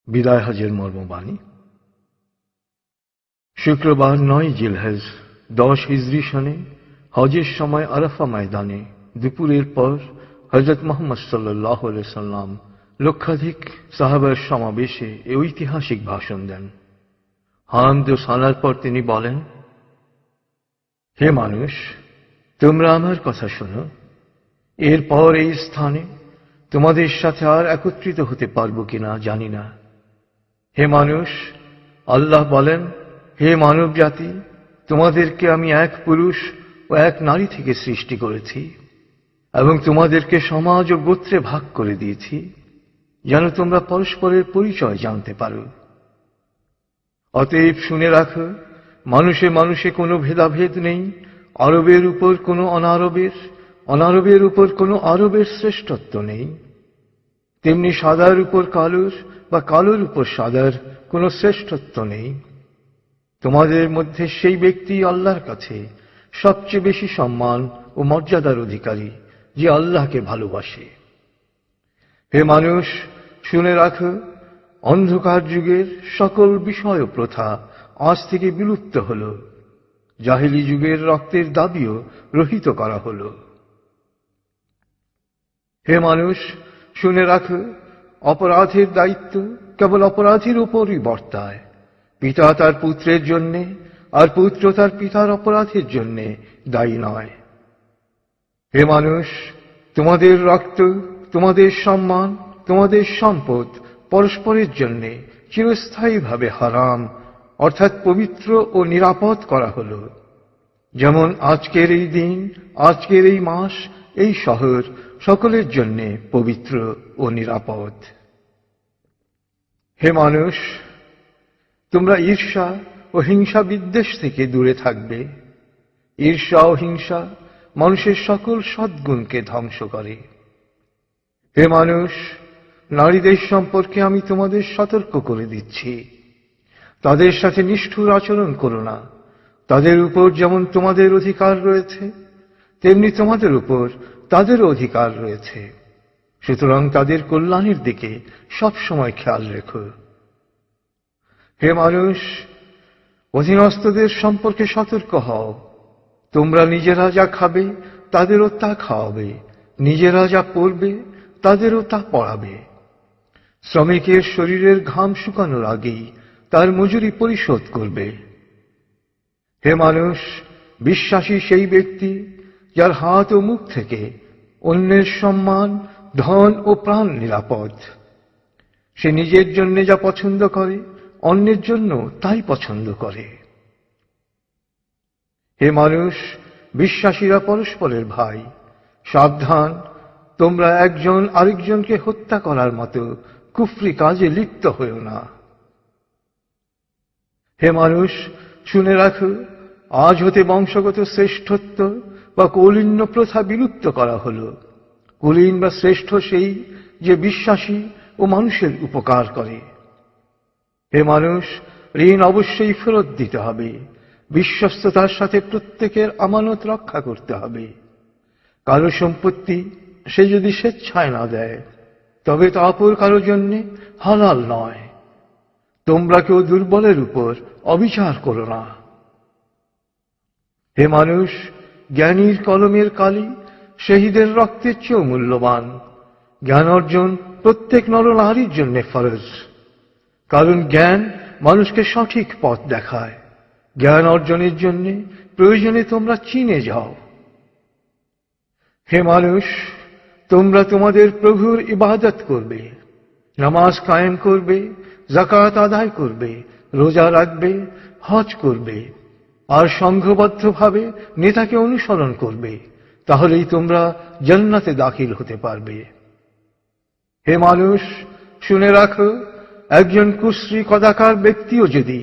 বিদায় হজের মর্মবাণী। শুক্রবার ৯ জিলহজ ১০ হিজরি সনে হজের সময় আরাফা ময়দানে দুপুরের পর হযরত মুহাম্মদ সাল্লাল্লাহু আলাইহি সাল্লাম লক্ষাধিক সাহাবার সমাবেশে এই ঐতিহাসিক ভাষণ দেন। হামদ ও সালার পর তিনি বলেন, হে মানুষ, তোমরা আমার কথা শোনো। এরপর এই স্থানে তোমাদের সাথে আর একত্রিত হতে পারবো কিনা জানি না। হে মানুষ, আল্লাহ বলেন, হে মানব জাতি, তোমাদেরকে আমি এক পুরুষ ও এক নারী থেকে সৃষ্টি করেছি এবং তোমাদেরকে সমাজ ও গোত্রে ভাগ করে দিয়েছি যেন তোমরা পরস্পরের পরিচয় জানতে পারো। অতএব শুনে রাখো, মানুষে মানুষে কোনো ভেদাভেদ নেই। আরবের উপর কোনো অনারবের, অনারবের উপর কোনো আরবের শ্রেষ্ঠত্ব নেই। তেমনি সাদার উপর কালোর বা কালোর উপর সাদার কোনো শ্রেষ্ঠত্ব নেই। তোমাদের মধ্যে সেই ব্যক্তি আল্লাহর কাছে সবচেয়ে বেশি সম্মান ও মর্যাদার অধিকারী যে আল্লাহকে ভালোবাসে। হে মানুষ, শুনে রাখো, অন্ধকার যুগের সকল বিষয় ও প্রথা আজ থেকে বিলুপ্ত হল। জাহেলি যুগের রক্তের দাবিও রহিত করা হল। হে মানুষ, শুনে রাখো, অপরাধের দায়িত্ব কেবল অপরাধীর উপরই বর্তায়। পিতা তার পুত্রের জন্যে আর পুত্র তার পিতার অপরাধের জন্যে দায়ী নয়। হে মানুষ, তোমাদের রক্ত, তোমাদের সম্মান, তোমাদের সম্পদ পরস্পরের জন্যে চিরস্থায়ীভাবে হারাম অর্থাৎ পবিত্র ও নিরাপদ করা হল। যেমন আজকের এই দিন, আজকের এই মাস, এই শহর সকলের জন্যে পবিত্র ও নিরাপদ। হে মানুষ, তোমরা ঈর্ষা ও হিংসা বিদ্বেষ থেকে দূরে থাকবে। ঈর্ষা ও হিংসা মানুষের সকল সদ্গুণকে ধ্বংস করে। হে মানুষ, নারীদের সম্পর্কে আমি তোমাদের সতর্ক করে দিচ্ছি। তাদের সাথে নিষ্ঠুর আচরণ করো না। তাদের উপর যেমন তোমাদের অধিকার রয়েছে, তেমনি তোমাদের উপর তাদেরও অধিকার রয়েছে। সুতরাং তাদের কল্যাণের দিকে সবসময় খেয়াল রেখো। হে মানুষ, অধীনস্থদের সম্পর্কে সতর্ক হও। তোমরা নিজেরা যা খাবে তাদেরও তা খাওয়াবে, নিজেরা যা পরবে তাদেরও তা পরাবে। শ্রমিকের শরীরের ঘাম শুকানোর আগেই তার মজুরি পরিশোধ করবে। হে মানুষ, বিশ্বাসী সেই ব্যক্তি যার হাত ও মুখ থেকে অন্যের সম্মান, ধন ও প্রাণ নিরাপদ। সে নিজের জন্য যা পছন্দ করে অন্যের জন্য তাই পছন্দ করে। হে মানুষ, বিশ্বাসীরা পরস্পরের ভাই। সাবধান, তোমরা একজন আরেকজনকে হত্যা করার মতো কুফরি কাজে লিপ্ত হও না। হে মানুষ, শুনে রাখো, আজ হতে বংশগত শ্রেষ্ঠত্ব বা কৌলীন্য প্রথা বিলুপ্ত করা হল। কুলীন বা শ্রেষ্ঠ সেই যে বিশ্বাসী ও মানুষের উপকার করে। হে মানুষ, ঋণ অবশ্যই ফেরত দিতে হবে। বিশ্বস্ততার সাথে প্রত্যেকের আমানত রক্ষা করতে হবে। কারো সম্পত্তি সে যদি স্বেচ্ছায় না দেয় তবে তা অপর কারো জন্যে হালাল নয়। তোমরা কেউ দুর্বলের উপর অবিচার করো না। হে মানুষ, জ্ঞানীর কলমের কালি শহীদের রক্তের চেয়েও মূল্যবান। জ্ঞান অর্জন প্রত্যেক নরনারীর জন্য ফরজ, কারণ জ্ঞান মানুষকে সঠিক পথ দেখায়। জ্ঞান অর্জনের জন্য প্রয়োজনে তোমরা চীনে যাও। হে মানুষ, তোমরা তোমাদের প্রভুর ইবাদত করবে, নামাজ কায়েম করবে, যাকাত আদায় করবে, রোজা রাখবে, হজ করবে আর সংঘবদ্ধভাবে নেতাকে অনুসরণ করবে। তাহলেই তোমরা জান্নাতে দাখিল হতে পারবে। হে মানুষ, শুনে রাখো, একজন কুশ্রী কদাকার ব্যক্তিও যদি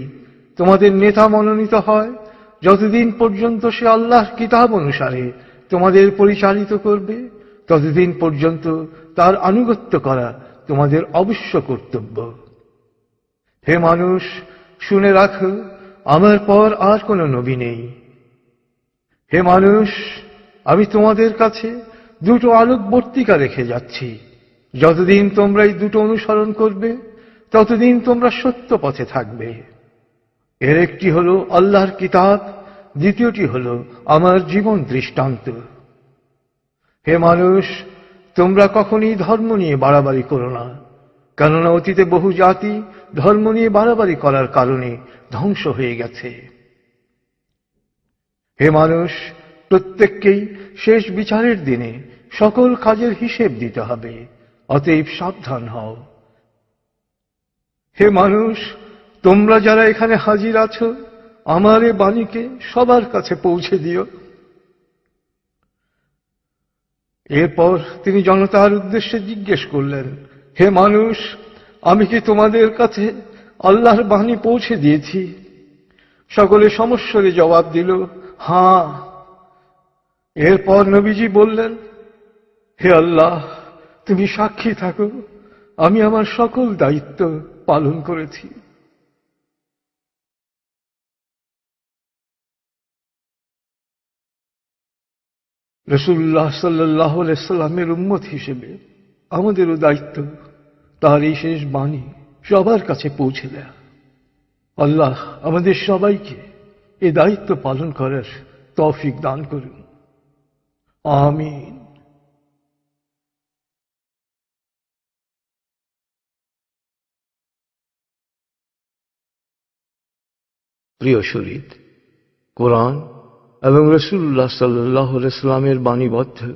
তোমাদের নেতা মনোনীত হয়, যতদিন পর্যন্ত সে আল্লাহর কিতাব অনুসারে তোমাদের পরিচালিত করবে ততদিন পর্যন্ত তার আনুগত্য করা তোমাদের অবশ্য কর্তব্য। হে মানুষ, শুনে রাখো, আমার পর আর কোনো নবী নেই। হে মানুষ, আমি তোমাদের কাছে দুটো আলোকবর্তিকা রেখে যাচ্ছি। যতদিন তোমরা এই দুটো অনুসরণ করবে ততদিন তোমরা সত্য পথে থাকবে। এর একটি হলো আল্লাহর কিতাব, দ্বিতীয়টি হলো আমার জীবন দৃষ্টান্ত। হে মানুষ, তোমরা কখনই ধর্ম নিয়ে বাড়াবাড়ি করো না, কেননা অতীতে বহু জাতি ধর্ম নিয়ে বাড়াবাড়ি করার কারণে ধ্বংস হয়ে গেছে। হে মানুষ, প্রত্যেককেই শেষ বিচারের দিনে সকল কাজের হিসেব দিতে হবে, অতএব সাবধান হও। হে মানুষ, তোমরা যারা এখানে হাজির আছো, আমার এ বাণীকে সবার কাছে পৌঁছে দিও। এরপর তিনি জনতার উদ্দেশ্যে জিজ্ঞেস করলেন, হে মানুষ, আমি কি তোমাদের কাছে আল্লাহর বাণী পৌঁছে দিয়েছি? সকলে সমস্বরে জবাব দিল, হ্যাঁ। এরপর নবীজি বললেন, হে আল্লাহ, তুমি সাক্ষী থাকো, আমি আমার সকল দায়িত্ব পালন করেছি। রাসূলুল্লাহ সাল্লাল্লাহু আলাইহি সাল্লামের উম্মত হিসেবে আমাদেরও দায়িত্ব তার এই শেষ বাণী সবার কাছে পৌঁছে দেয়া। আল্লাহ আমাদের সবাইকে এই দায়িত্ব পালন করার তৌফিক দান করুন। আমিন। প্রিয় শরীদ, কোরআন এবং রাসূলুল্লাহ সাল্লাল্লাহু আলাইহি সাল্লামের বাণীবদ্ধ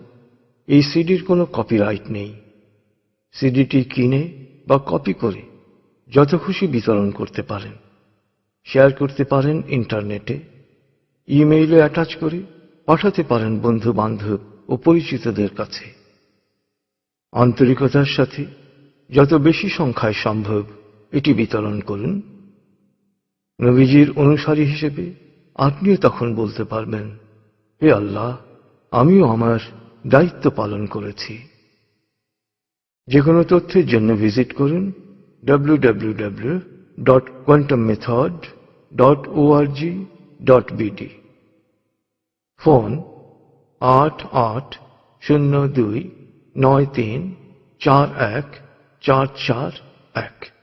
এই সিডির কোনো কপিরাইট নেই। সিডিটি কিনে বা কপি করে যত খুশি বিতরণ করতে পারেন, শেয়ার করতে পারেন ইন্টারনেটে, ইমেইলে অ্যাটাচ করে পাঠাতে পারেন বন্ধু বান্ধব ও পরিচিতদের কাছে। আন্তরিকতার সাথে যত বেশি সংখ্যায় সম্ভব এটি বিতরণ করুন। নবীজির অনুসারী হিসেবে আপনিও তখন বলতে পারবেন, হে আল্লাহ, আমিও আমার দায়িত্ব পালন করেছি। যে কোনো তথ্যের জন্য ভিজিট করুন www.quantummethod.org.bd। ফোন 880293414441।